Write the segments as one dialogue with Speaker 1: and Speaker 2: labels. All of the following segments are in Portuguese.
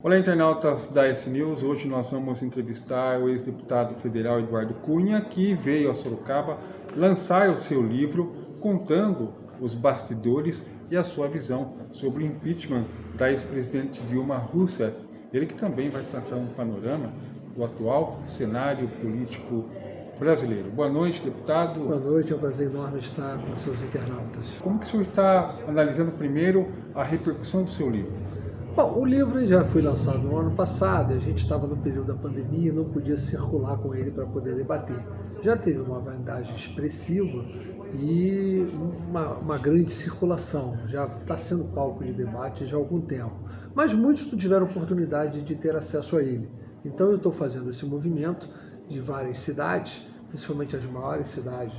Speaker 1: Olá, internautas da S-News. Hoje nós vamos entrevistar o ex-deputado federal Eduardo Cunha, que veio a Sorocaba lançar o seu livro contando os bastidores e a sua visão sobre o impeachment da ex-presidente Dilma Rousseff. Ele que também vai traçar um panorama do atual cenário político brasileiro. Boa noite, deputado.
Speaker 2: Boa noite, é um prazer enorme estar com seus internautas.
Speaker 1: Como que o senhor está analisando primeiro a repercussão do seu livro?
Speaker 2: Bom, o livro já foi lançado no ano passado, a gente estava no período da pandemia e não podia circular com ele para poder debater. Já teve uma vendagem expressiva e uma grande circulação, já está sendo palco de debate já há algum tempo. Mas muitos não tiveram oportunidade de ter acesso a ele. Então eu estou fazendo esse movimento de várias cidades, principalmente as maiores cidades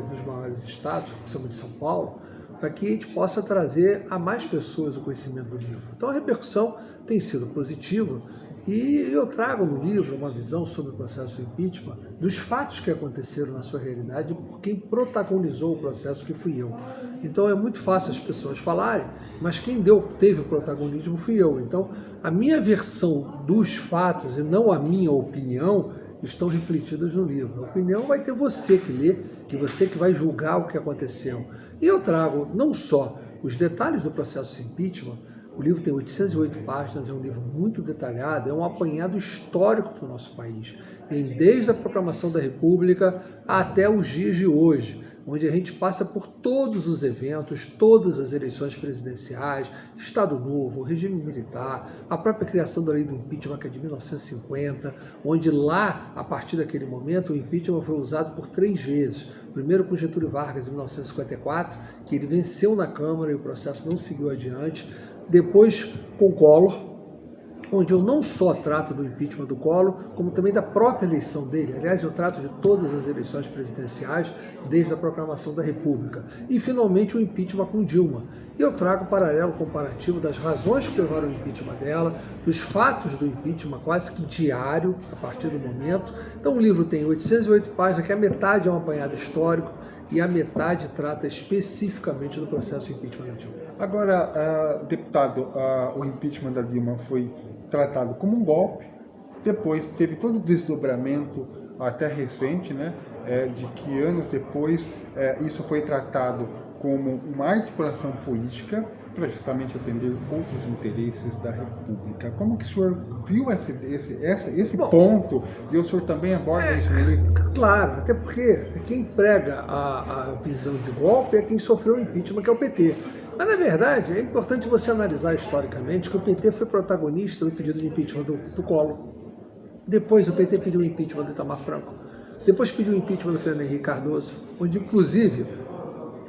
Speaker 2: dos maiores estados, principalmente São Paulo, para que a gente possa trazer a mais pessoas o conhecimento do livro. Então a repercussão tem sido positiva e eu trago no livro uma visão sobre o processo impeachment, dos fatos que aconteceram na sua realidade por quem protagonizou o processo, que fui eu. Então é muito fácil as pessoas falarem, mas quem teve o protagonismo fui eu. Então a minha versão dos fatos e não a minha opinião estão refletidas no livro. A opinião vai ter você que ler, que você que vai julgar o que aconteceu. E eu trago não só os detalhes do processo de impeachment, o livro tem 808 páginas, é um livro muito detalhado, é um apanhado histórico para o nosso país. Vem desde a proclamação da República até os dias de hoje, onde a gente passa por todos os eventos, todas as eleições presidenciais, Estado Novo, regime militar, a própria criação da lei do impeachment, que é de 1950, onde lá, a partir daquele momento, o impeachment foi usado por 3 vezes. Primeiro com Getúlio Vargas, em 1954, que ele venceu na Câmara e o processo não seguiu adiante. Depois com Collor, onde eu não só trato do impeachment do Collor, como também da própria eleição dele. Aliás, eu trato de todas as eleições presidenciais desde a proclamação da República. E, finalmente, o impeachment com Dilma. E eu trago o paralelo comparativo das razões que levaram ao impeachment dela, dos fatos do impeachment quase que diário, a partir do momento. Então, o livro tem 808 páginas, que a metade é um apanhado histórico, e a metade trata especificamente do processo de impeachment da Dilma.
Speaker 1: Agora, deputado, o impeachment da Dilma foi tratado como um golpe, depois teve todo o desdobramento, até recente, né, de que anos depois isso foi tratado como uma articulação política para justamente atender outros interesses da República. Como que o senhor viu esse ponto, e o senhor também aborda isso no livro?
Speaker 2: Claro, até porque quem prega a visão de golpe é quem sofreu o impeachment, que é o PT. Mas, na verdade, é importante você analisar historicamente que o PT foi protagonista do pedido de impeachment do Collor. Depois o PT pediu o impeachment do Itamar Franco. Depois pediu o impeachment do Fernando Henrique Cardoso, onde, inclusive,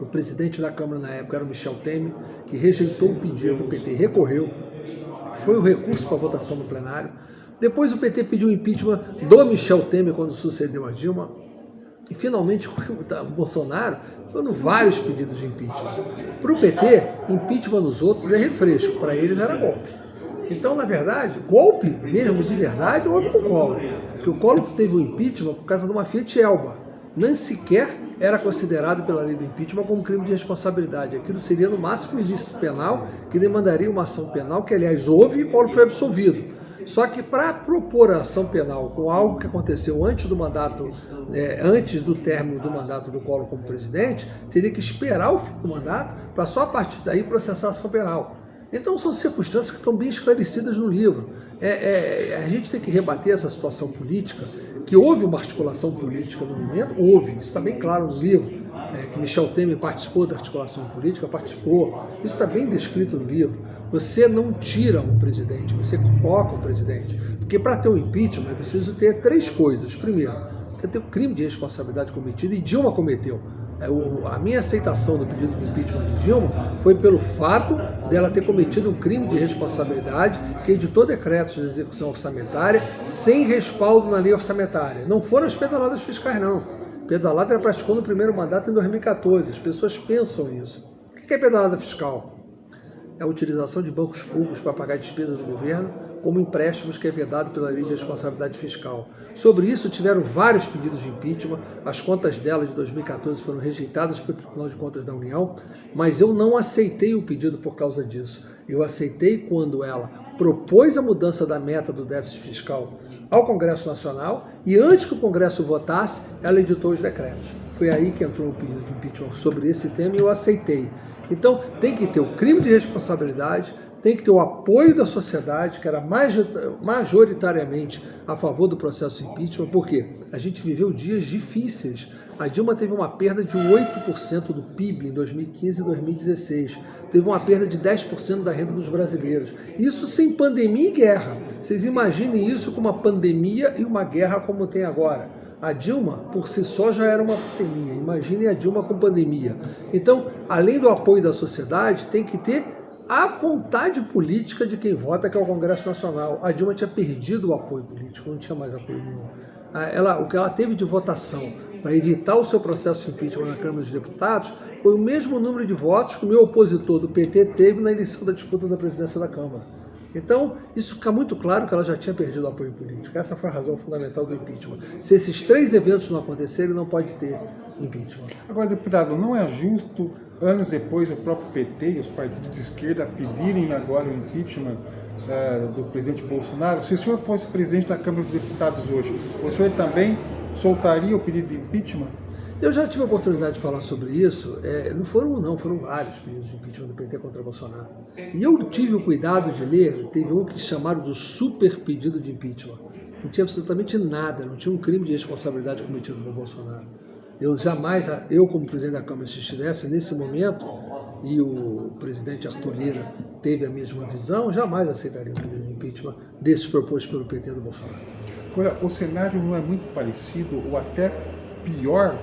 Speaker 2: o presidente da Câmara na época era o Michel Temer, que rejeitou o pedido, o PT recorreu, foi o recurso para a votação no plenário. Depois o PT pediu o impeachment do Michel Temer quando sucedeu a Dilma. E, finalmente, o Bolsonaro, foram vários pedidos de impeachment. Para o PT, impeachment nos outros é refresco, para eles era golpe. Então, na verdade, golpe mesmo de verdade houve com o Collor. Porque o Collor teve o impeachment por causa de uma Fiat Elba. Nem sequer era considerado pela lei do impeachment como crime de responsabilidade. Aquilo seria, no máximo, ilícito penal, que demandaria uma ação penal, que, aliás, houve e o Collor foi absolvido. Só que para propor a ação penal com algo que aconteceu antes do mandato, antes do término do mandato do Collor como presidente, teria que esperar o fim do mandato para só a partir daí processar a ação penal. Então são circunstâncias que estão bem esclarecidas no livro. A gente tem que rebater essa situação política, que houve uma articulação política no momento, houve, isso está bem claro no livro, que Michel Temer participou da articulação política, participou, isso está bem descrito no livro. Você não tira um presidente, você coloca um presidente, porque para ter um impeachment é preciso ter 3 coisas. Primeiro, você tem um crime de responsabilidade cometido, e Dilma cometeu. A minha aceitação do pedido de impeachment de Dilma foi pelo fato dela ter cometido um crime de responsabilidade, que editou decretos de execução orçamentária sem respaldo na lei orçamentária. Não foram as pedaladas fiscais, não. Pedalada ela praticou no primeiro mandato em 2014. As pessoas pensam isso. O que é pedalada fiscal? É a utilização de bancos públicos para pagar despesas do governo, como empréstimos, que é vedado pela lei de responsabilidade fiscal. Sobre isso, tiveram vários pedidos de impeachment, as contas dela de 2014 foram rejeitadas pelo Tribunal de Contas da União, mas eu não aceitei o pedido por causa disso. Eu aceitei quando ela propôs a mudança da meta do déficit fiscal ao Congresso Nacional e antes que o Congresso votasse, ela editou os decretos. Foi aí que entrou o pedido de impeachment sobre esse tema e eu aceitei. Então tem que ter o crime de responsabilidade, tem que ter o apoio da sociedade, que era majoritariamente a favor do processo de impeachment, porque a gente viveu dias difíceis. A Dilma teve uma perda de 8% do PIB em 2015 e 2016. Teve uma perda de 10% da renda dos brasileiros. Isso sem pandemia e guerra. Vocês imaginem isso com uma pandemia e uma guerra como tem agora. A Dilma, por si só, já era uma pandemia. Imaginem a Dilma com pandemia. Então, além do apoio da sociedade, tem que ter a vontade política de quem vota, que é o Congresso Nacional. A Dilma tinha perdido o apoio político, não tinha mais apoio nenhum. O que ela teve de votação para evitar o seu processo de impeachment na Câmara dos Deputados foi o mesmo número de votos que o meu opositor do PT teve na eleição da disputa da presidência da Câmara. Então, isso fica muito claro que ela já tinha perdido o apoio político. Essa foi a razão fundamental do impeachment. Se esses 3 eventos não acontecerem, não pode ter impeachment.
Speaker 1: Agora, deputado, não é justo, anos depois, o próprio PT e os partidos de esquerda pedirem agora o impeachment do presidente Bolsonaro? Se o senhor fosse presidente da Câmara dos Deputados hoje, o senhor também soltaria o pedido de impeachment?
Speaker 2: Eu já tive a oportunidade de falar sobre isso, foram vários pedidos de impeachment do PT contra Bolsonaro. E eu tive o cuidado de ler, teve um que chamaram do super pedido de impeachment. Não tinha absolutamente nada, não tinha um crime de responsabilidade cometido por Bolsonaro. Eu como presidente da Câmara, se estivesse nesse momento, e o presidente Arthur Lira teve a mesma visão, jamais aceitaria o pedido de impeachment desses propostos pelo PT do Bolsonaro.
Speaker 1: Agora, o cenário não é muito parecido, ou até pior,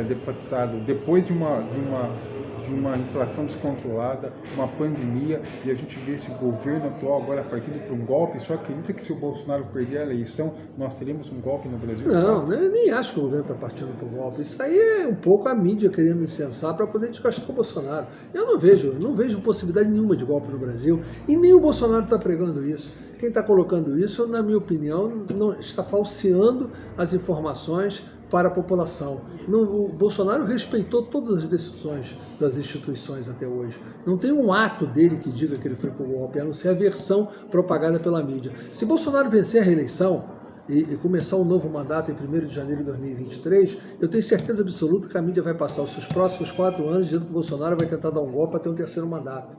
Speaker 1: deputado, depois de uma inflação descontrolada, uma pandemia, e a gente vê esse governo atual agora partindo para um golpe. Só acredita que se o Bolsonaro perder a eleição, nós teremos um golpe no Brasil?
Speaker 2: Não, eu nem acho que o governo está partindo para o golpe. Isso aí é um pouco a mídia querendo incensar para poder desgastar o Bolsonaro. Eu não vejo possibilidade nenhuma de golpe no Brasil, e nem o Bolsonaro está pregando isso. Quem está colocando isso, na minha opinião, não está falseando as informações para a população. O Bolsonaro respeitou todas as decisões das instituições até hoje. Não tem um ato dele que diga que ele foi para o golpe, a não ser a versão propagada pela mídia. Se Bolsonaro vencer a reeleição e começar um novo mandato em 1º de janeiro de 2023, eu tenho certeza absoluta que a mídia vai passar os seus próximos 4 anos dizendo que o Bolsonaro vai tentar dar um golpe para ter um 3º mandato.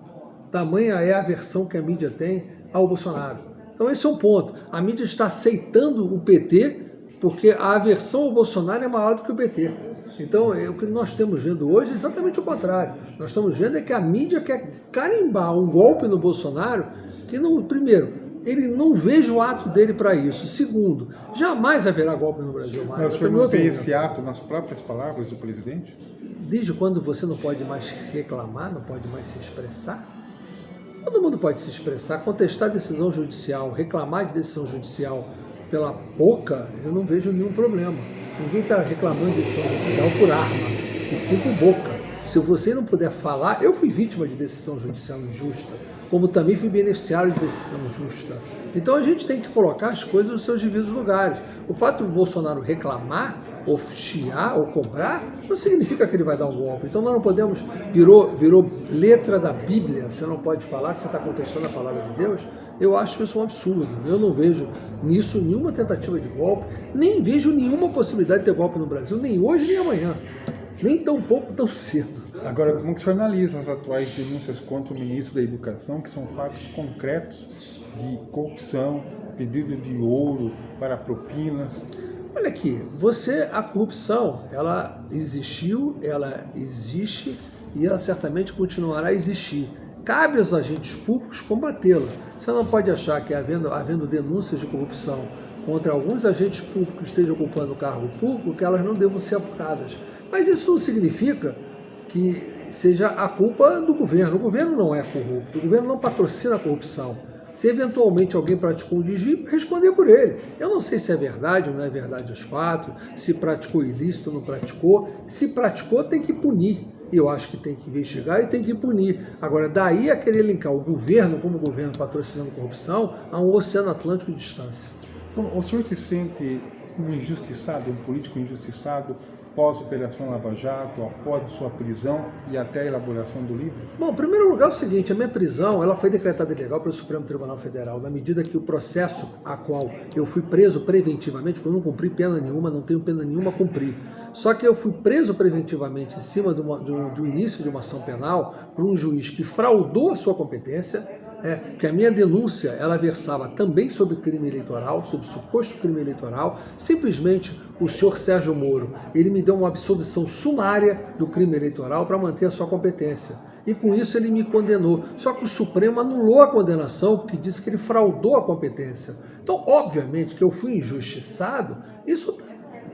Speaker 2: Tamanha é a versão que a mídia tem ao Bolsonaro. Então esse é um ponto. A mídia está aceitando o PT porque a aversão ao Bolsonaro é maior do que o PT. Então, o que nós estamos vendo hoje é exatamente o contrário. Nós estamos vendo é que a mídia quer carimbar um golpe no Bolsonaro que, primeiro, ele não veja o ato dele para isso. Segundo, jamais haverá golpe no Brasil mais.
Speaker 1: Mas o senhor não vê esse ato nas próprias palavras do presidente?
Speaker 2: Desde quando você não pode mais reclamar, não pode mais se expressar? Todo mundo pode se expressar, contestar decisão judicial, reclamar de decisão judicial pela boca, eu não vejo nenhum problema. Ninguém está reclamando de decisão judicial por arma, e sim por boca. Se você não puder falar, eu fui vítima de decisão judicial injusta, como também fui beneficiário de decisão justa. Então a gente tem que colocar as coisas nos seus devidos lugares. O fato do Bolsonaro reclamar, ou chiar, ou cobrar, não significa que ele vai dar um golpe. Então nós não podemos, virou letra da Bíblia, você não pode falar que você está contestando a palavra de Deus. Eu acho isso um absurdo. Eu não vejo nisso nenhuma tentativa de golpe, nem vejo nenhuma possibilidade de ter golpe no Brasil, nem hoje nem amanhã, nem tão pouco, tão cedo.
Speaker 1: Agora, como que o senhor analisa as atuais denúncias contra o ministro da Educação, que são fatos concretos de corrupção, pedido de ouro para propinas?
Speaker 2: Olha aqui, a corrupção, ela existiu, ela existe e ela certamente continuará a existir. Cabe aos agentes públicos combatê-la. Você não pode achar que, havendo denúncias de corrupção contra alguns agentes públicos que estejam ocupando o cargo público, que elas não devam ser apuradas. Mas isso não significa que seja a culpa do governo. O governo não é corrupto, o governo não patrocina a corrupção. Se eventualmente alguém praticou um desvio, responder por ele. Eu não sei se é verdade ou não é verdade os fatos, se praticou ilícito ou não praticou. Se praticou, tem que punir. Eu acho que tem que investigar e tem que punir. Agora, daí a querer linkar o governo como governo patrocinando corrupção a um oceano Atlântico de distância.
Speaker 1: Então, o senhor se sente um injustiçado, um político injustiçado, pós-Operação Lava Jato, após a sua prisão e até a elaboração do livro?
Speaker 2: Bom, em primeiro lugar é o seguinte, a minha prisão ela foi decretada ilegal pelo Supremo Tribunal Federal, na medida que o processo a qual eu fui preso preventivamente, porque eu não cumpri pena nenhuma, não tenho pena nenhuma a cumprir, só que eu fui preso preventivamente em cima do início de uma ação penal por um juiz que fraudou a sua competência, que a minha denúncia ela versava também sobre crime eleitoral, sobre suposto crime eleitoral. Simplesmente o senhor Sérgio Moro, ele me deu uma absolvição sumária do crime eleitoral para manter a sua competência. E com isso ele me condenou. Só que o Supremo anulou a condenação porque disse que ele fraudou a competência. Então, obviamente, que eu fui injustiçado, isso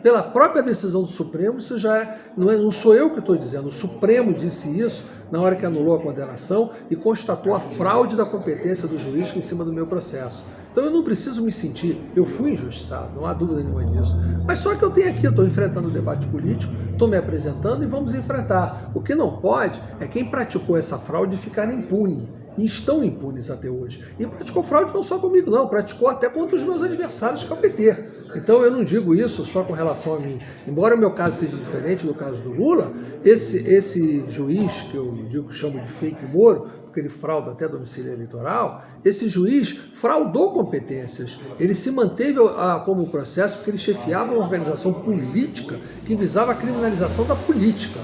Speaker 2: pela própria decisão do Supremo, isso já não sou eu que estou dizendo, o Supremo disse isso na hora que anulou a condenação e constatou a fraude da competência do juiz em cima do meu processo. Então eu não preciso me sentir, eu fui injustiçado, não há dúvida nenhuma disso. Mas só que eu tenho aqui, eu estou enfrentando o debate político, estou me apresentando e vamos enfrentar. O que não pode é quem praticou essa fraude ficar impune. E estão impunes até hoje. E praticou fraude não só comigo, não, praticou até contra os meus adversários, que é o PT. Então eu não digo isso só com relação a mim. Embora o meu caso seja diferente do caso do Lula, esse juiz, que eu digo que chamo de fake Moro, porque ele frauda até domicílio eleitoral, esse juiz fraudou competências. Ele se manteve como processo porque ele chefiava uma organização política que visava a criminalização da política.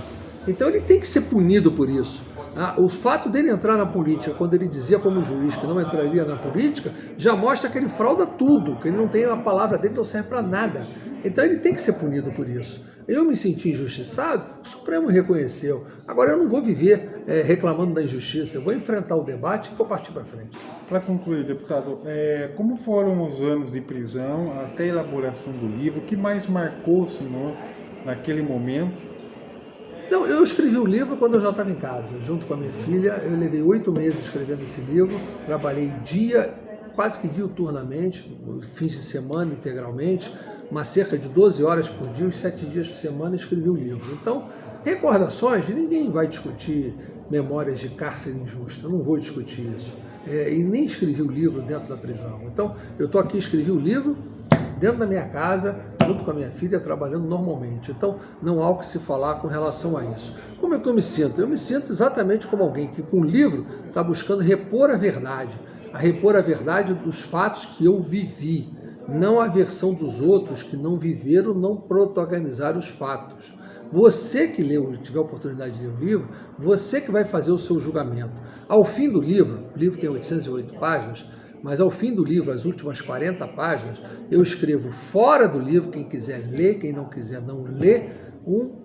Speaker 2: Então ele tem que ser punido por isso. O fato dele entrar na política, quando ele dizia como juiz que não entraria na política, já mostra que ele frauda tudo, que ele não tem a palavra dele, não serve para nada. Então ele tem que ser punido por isso. Eu me senti injustiçado, o Supremo reconheceu. Agora eu não vou viver reclamando da injustiça, eu vou enfrentar o debate e vou partir para frente.
Speaker 1: Para concluir, deputado, como foram os anos de prisão até a elaboração do livro? O que mais marcou o senhor naquele momento?
Speaker 2: Não, eu escrevi o livro quando eu já estava em casa, junto com a minha filha. Eu levei 8 meses escrevendo esse livro, trabalhei quase que diuturnamente, fins de semana integralmente, mas cerca de 12 horas por dia, os 7 dias por semana, escrevi o livro. Então, recordações, ninguém vai discutir memórias de cárcere injusto, eu não vou discutir isso. E nem escrevi o livro dentro da prisão. Então, eu estou aqui, escrevi o livro dentro da minha casa, junto com a minha filha, trabalhando normalmente. Então, não há o que se falar com relação a isso. Como é que eu me sinto? Eu me sinto exatamente como alguém que, com o livro, está buscando repor a verdade dos fatos que eu vivi, não a versão dos outros que não viveram, não protagonizaram os fatos. Você que leu, tiver a oportunidade de ler o livro, você que vai fazer o seu julgamento. Ao fim do livro, o livro tem 808 páginas, mas ao fim do livro, as últimas 40 páginas, eu escrevo fora do livro, quem quiser ler, quem não quiser não ler, um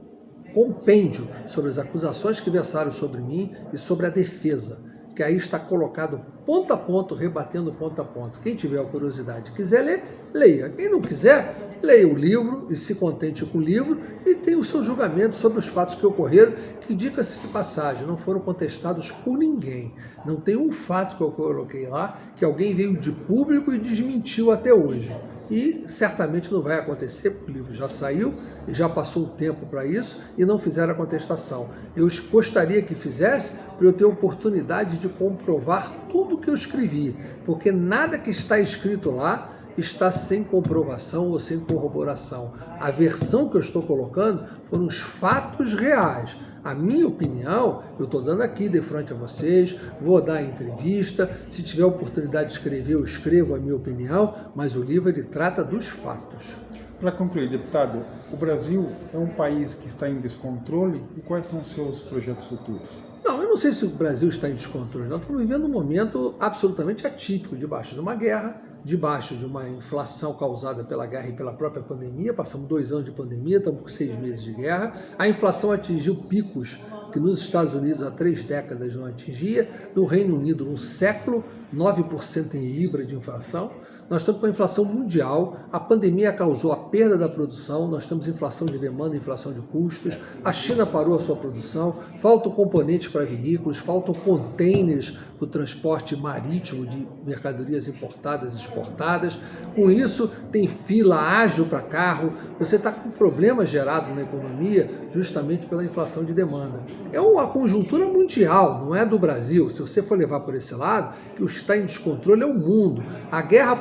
Speaker 2: compêndio sobre as acusações que versaram sobre mim e sobre a defesa, que aí está colocado ponto a ponto, rebatendo ponto a ponto. Quem tiver a curiosidade e quiser ler, leia. Quem não quiser, leia o livro e se contente com o livro e tenha o seu julgamento sobre os fatos que ocorreram, que, diga-se de passagem, não foram contestados por ninguém. Não tem um fato que eu coloquei lá que alguém veio de público e desmentiu até hoje. E certamente não vai acontecer, porque o livro já saiu e já passou o tempo para isso e não fizeram a contestação. Eu gostaria que fizesse para eu ter a oportunidade de comprovar tudo que eu escrevi, porque nada que está escrito lá está sem comprovação ou sem corroboração. A versão que eu estou colocando foram os fatos reais. A minha opinião, eu estou dando aqui de frente a vocês, vou dar entrevista, se tiver oportunidade de escrever, eu escrevo a minha opinião, mas o livro ele trata dos fatos.
Speaker 1: Para concluir, deputado, o Brasil é um país que está em descontrole e quais são os seus projetos futuros?
Speaker 2: Não, eu não sei se o Brasil está em descontrole, nós estamos vivendo um momento absolutamente atípico, debaixo de uma guerra, debaixo de uma inflação causada pela guerra e pela própria pandemia. Passamos 2 anos de pandemia, estamos com 6 meses de guerra. A inflação atingiu picos que nos Estados Unidos há 3 décadas não atingia, no Reino Unido, num século, 9% em libra de inflação. Nós estamos com a inflação mundial, a pandemia causou a perda da produção, nós temos inflação de demanda, inflação de custos, a China parou a sua produção, faltam componentes para veículos, faltam containers para o transporte marítimo de mercadorias importadas e exportadas. Com isso, tem fila ágil para carro, você está com problemas gerados na economia justamente pela inflação de demanda. É uma conjuntura mundial, não é do Brasil. Se você for levar por esse lado, que o que está em descontrole é o mundo. A guerra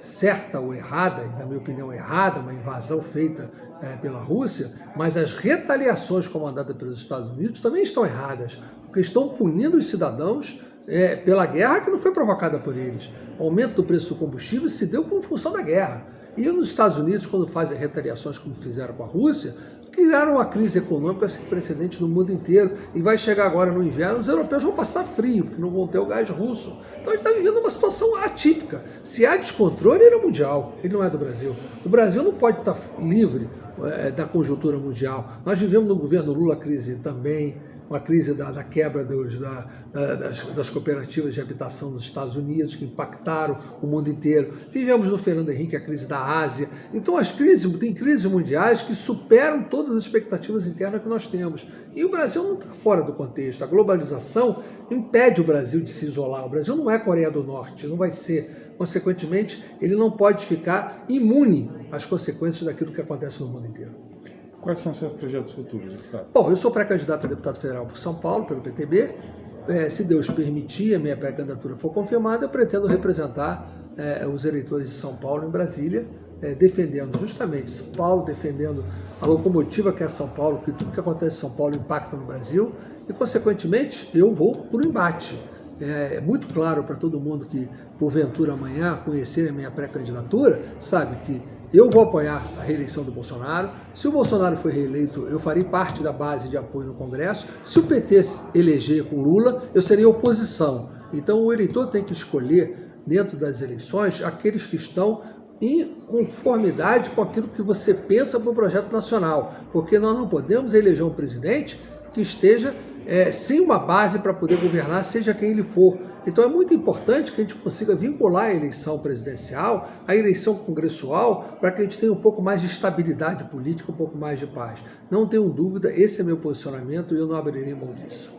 Speaker 2: certa ou errada, e na minha opinião errada, uma invasão feita pela Rússia, mas as retaliações comandadas pelos Estados Unidos também estão erradas, porque estão punindo os cidadãos pela guerra que não foi provocada por eles. O aumento do preço do combustível se deu por função da guerra. E nos Estados Unidos, quando fazem retaliações como fizeram com a Rússia, criaram uma crise econômica sem precedente no mundo inteiro, e vai chegar agora no inverno, os europeus vão passar frio, porque não vão ter o gás russo. Então ele está vivendo uma situação atípica. Se há descontrole, ele é mundial, ele não é do Brasil. O Brasil não pode estar livre da conjuntura mundial. Nós vivemos no governo Lula a crise também, uma crise da quebra das cooperativas de habitação nos Estados Unidos, que impactaram o mundo inteiro. Vivemos no Fernando Henrique a crise da Ásia. Então tem crises mundiais que superam todas as expectativas internas que nós temos. E o Brasil não está fora do contexto. A globalização impede o Brasil de se isolar. O Brasil não é Coreia do Norte, não vai ser. Consequentemente, ele não pode ficar imune às consequências daquilo que acontece no mundo inteiro.
Speaker 1: Quais são os seus projetos futuros, deputado?
Speaker 2: Bom, eu sou pré-candidato a deputado federal por São Paulo, pelo PTB. Se Deus permitir, a minha pré-candidatura for confirmada, eu pretendo representar os eleitores de São Paulo em Brasília, defendendo justamente São Paulo, defendendo a locomotiva que é São Paulo, que tudo que acontece em São Paulo impacta no Brasil, e, consequentemente, eu vou por um embate. É muito claro para todo mundo que, porventura, amanhã conhecer a minha pré-candidatura, sabe que eu vou apoiar a reeleição do Bolsonaro. Se o Bolsonaro for reeleito, eu farei parte da base de apoio no Congresso. Se o PT eleger com Lula, eu serei oposição. Então o eleitor tem que escolher, dentro das eleições, aqueles que estão em conformidade com aquilo que você pensa para o projeto nacional. Porque nós não podemos eleger um presidente que esteja sem uma base para poder governar, seja quem ele for. Então é muito importante que a gente consiga vincular a eleição presidencial à eleição congressual, para que a gente tenha um pouco mais de estabilidade política, um pouco mais de paz. Não tenho dúvida, esse é meu posicionamento e eu não abrirei mão disso.